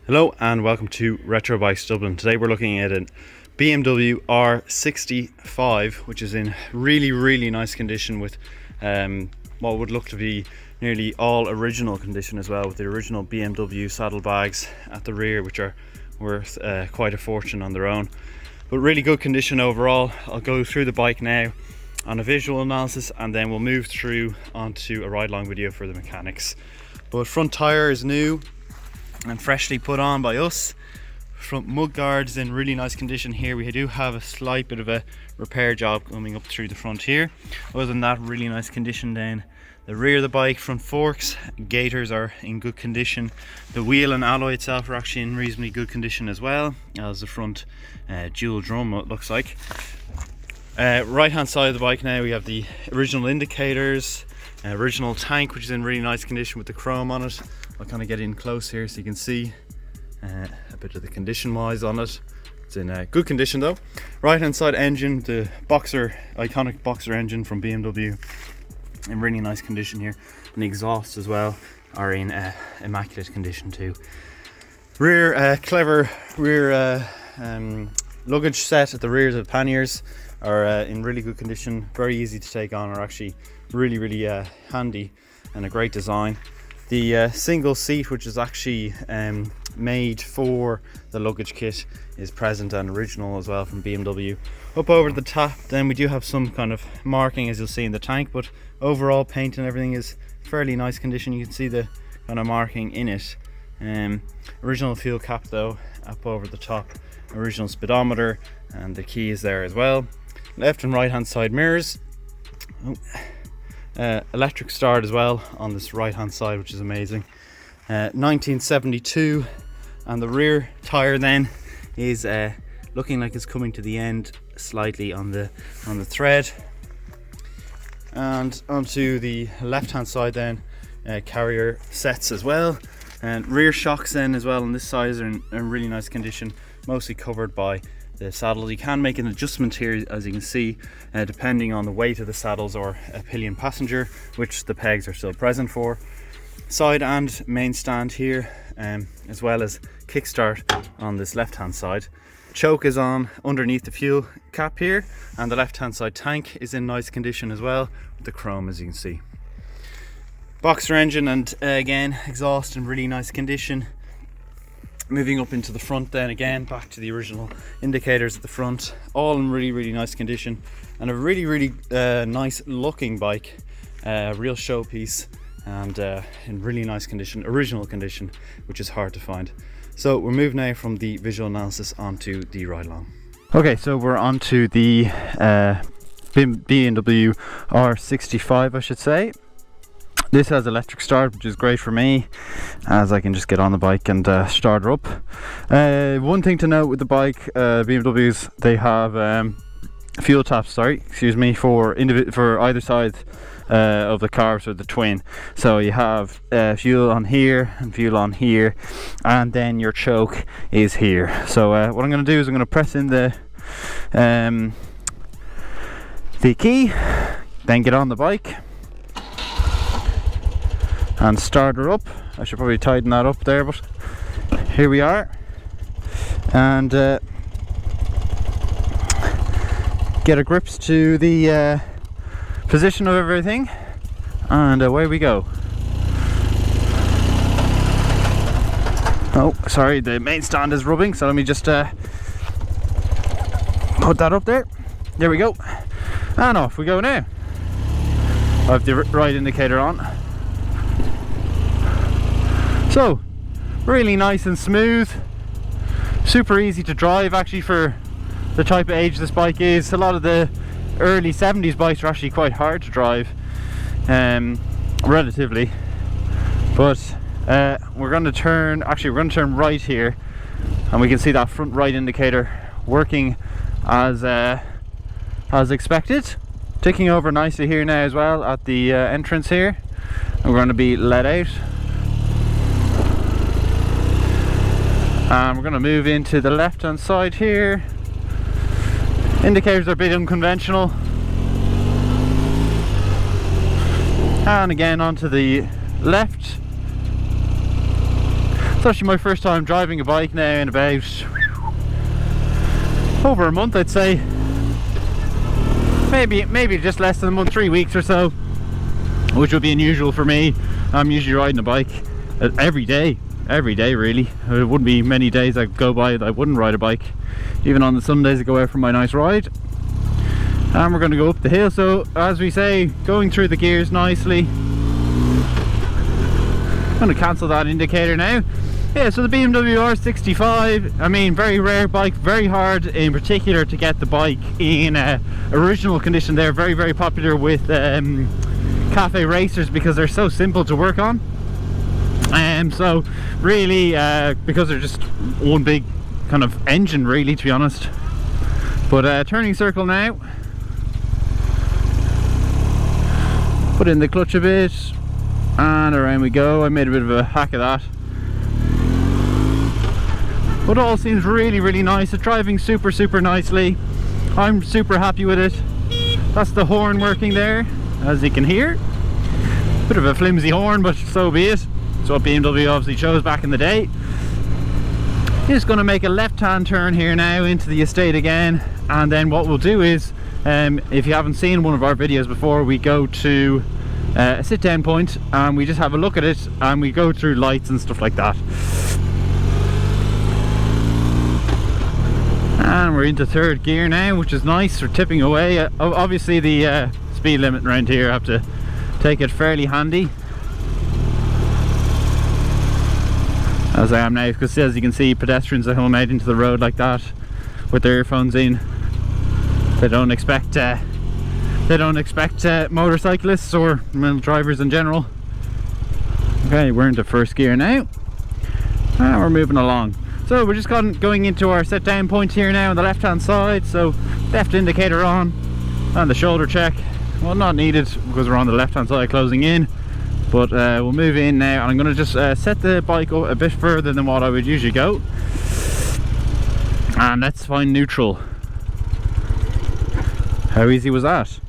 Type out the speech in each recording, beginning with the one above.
Hello and welcome to Retro Bikes Dublin. Today we're looking at a BMW r60, which is in really nice condition with what would look to be nearly all original condition as well, with the original BMW saddlebags at the rear, which are worth quite a fortune on their own. But really good condition overall. I'll go through the bike now on a visual analysis and then we'll move through onto a ride-along video for the mechanics. But front tyre is new and freshly put on by us. Front mud guards in really nice condition here. We do have a slight bit of a repair job coming up through the front here. Other than that, really nice condition down the rear of the bike. Front forks, gaiters are in good condition. The wheel and alloy itself are actually in reasonably good condition as well as the front dual drum, it looks like. Right hand side of the bike now, we have the original indicators, original tank, which is in really nice condition with the chrome on it. I'll kind of get in close here so you can see a bit of the condition wise on it. It's in good condition though. Right hand side engine, the iconic Boxer engine from BMW, in really nice condition here. And the exhausts as well are in immaculate condition too. Rear, clever rear luggage set at the rears of the panniers are in really good condition, very easy to take on, are actually really handy and a great design. The single seat, which is actually made for the luggage kit, is present and original as well from BMW. Up over the top then we do have some kind of marking, as you'll see in the tank, but overall paint and everything is fairly nice condition. You can see the kind of marking in it. Original fuel cap though up over the top, original speedometer, and the key is there as well. Left and right hand side mirrors. Electric start as well on this right hand side, which is amazing. 1972, and the rear tire then is looking like it's coming to the end slightly on the thread. And onto the left hand side then, carrier sets as well, and rear shocks then as well on this side are in really nice condition, mostly covered by the saddles. You can make an adjustment here, as you can see, depending on the weight of the saddles or a pillion passenger, which the pegs are still present for. Side and main stand here, as well as kickstart on this left hand side. Choke is on underneath the fuel cap here, and the left hand side tank is in nice condition as well with the chrome, as you can see. Boxer engine, and again exhaust in really nice condition. Moving up into the front then, again back to the original indicators at the front, all in really nice condition, and a really nice looking bike, real showpiece, and in really nice condition, original condition, which is hard to find. So we'll move now from the visual analysis onto the ride along. Okay, so we're onto the BMW r60, I should say. This has electric start, which is great for me, as I can just get on the bike and start her up. One thing to note with the bike, BMWs, they have fuel taps, for either side of the carbs or the twin. So you have fuel on here and fuel on here, and then your choke is here. So what I'm going to do is I'm going to press in the key, then get on the bike and start her up. I should probably tighten that up there, but here we are. And get a grips to the position of everything, and away we go. Oh, sorry, the main stand is rubbing, so let me just put that up there. There we go. And off we go now. I have the right indicator on. So, really nice and smooth, super easy to drive actually for the type of age this bike is. A lot of the early 70s bikes are actually quite hard to drive, relatively, but we're going to turn right here, and we can see that front right indicator working as expected, ticking over nicely here now as well at the entrance here, and we're going to be let out. And we're going to move into the left hand side here. Indicators are a bit unconventional. And again onto the left. It's actually my first time driving a bike now in about over a month, I'd say. Maybe just less than a month, 3 weeks or so, which would be unusual for me. I'm usually riding a bike every day really. There wouldn't be many days I'd go by that I wouldn't ride a bike. Even on the Sundays I go out for my nice ride. And we're going to go up the hill, so as we say, going through the gears nicely. I'm going to cancel that indicator now. Yeah, so the BMW r60, I mean, very rare bike, very hard in particular to get the bike in original condition. They're very, very popular with cafe racers because they're so simple to work on. So really, because they're just one big kind of engine really, to be honest. But turning circle now. Put in the clutch a bit, and around we go. I made a bit of a hack of that. But all seems really, really nice. It's driving super, super nicely. I'm super happy with it. That's the horn working there, as you can hear. Bit of a flimsy horn, but so be it. It's what BMW obviously chose back in the day. Just going to make a left-hand turn here now into the estate again, and then what we'll do is, if you haven't seen one of our videos before, we go to a sit-down point and we just have a look at it, and we go through lights and stuff like that. And we're into third gear now, which is nice. We're tipping away. Obviously the speed limit around here, I have to take it fairly handy, as I am now, because as you can see, pedestrians that come out into the road like that with their earphones in, they don't expect motorcyclists or drivers in general. Okay, we're into first gear now, and we're moving along. So we're just going into our set down point here now on the left hand side. So left indicator on, and the shoulder check, well, not needed because we're on the left hand side closing in, but we'll move in now, and I'm going to just set the bike up a bit further than what I would usually go, and let's find neutral. How easy was that?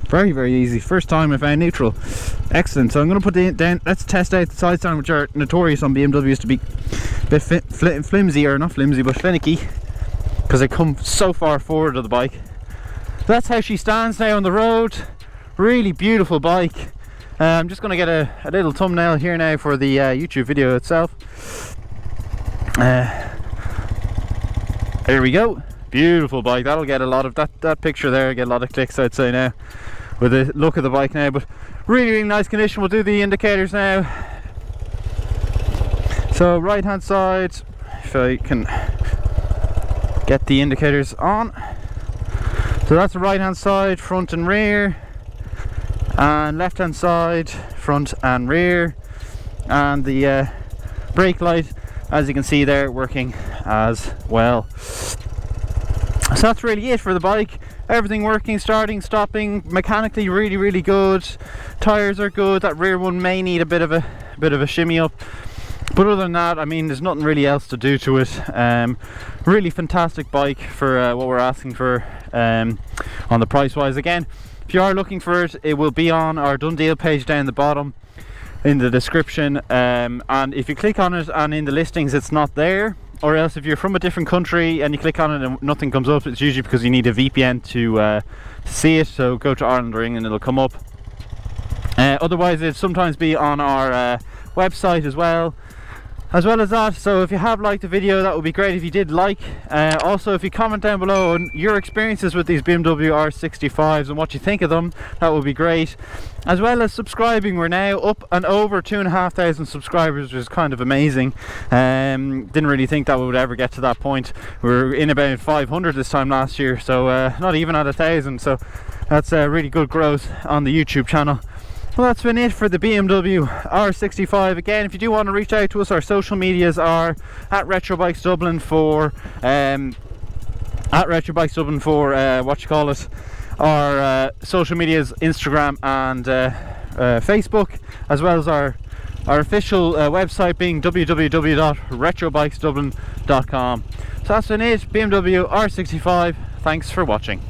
Very, very easy. First time I found neutral. Excellent. So I'm going to put it down. Let's test out the side stand, which are notorious on BMWs to be a bit flimsy, or not flimsy but finicky, because they come so far forward of the bike. So that's how she stands now on the road. Really beautiful bike. I'm just going to get a little thumbnail here now for the YouTube video itself. There we go. Beautiful bike. That'll get a lot of that picture there, get a lot of clicks, I'd say, now with the look of the bike now. But really, really nice condition. We'll do the indicators now. So right hand side, if I can get the indicators on. So that's the right hand side, front and rear, and left hand side, front and rear, and the brake light, as you can see there, working as well. So that's really it for the bike. Everything working, starting, stopping, mechanically really, really good. Tires are good. That rear one may need a bit of a shimmy up, but other than that, I mean, there's nothing really else to do to it. Really fantastic bike for what we're asking for on the price wise. Again, if you are looking for it, it will be on our done deal page down the bottom in the description, and if you click on it and in the listings it's not there, or else if you're from a different country and you click on it and nothing comes up, it's usually because you need a VPN to see it. So go to Ireland or England, it'll come up. Otherwise it'll sometimes be on our website as well as that. So if you have liked the video, that would be great if you did like. Also, if you comment down below on your experiences with these BMW r65s and what you think of them, that would be great. As well as subscribing. We're now up and over 2,500 subscribers, which is kind of amazing. Didn't really think that we would ever get to that point. We were in about 500 this time last year, so not even at 1,000, so that's really good growth on the YouTube channel. Well, that's been it for the BMW r65. Again, if you do want to reach out to us, our social medias are at Retro Bikes Dublin for our social medias, Instagram and Facebook, as well as our official website being www.retrobikesdublin.com. So that's been it, BMW r65. Thanks for watching.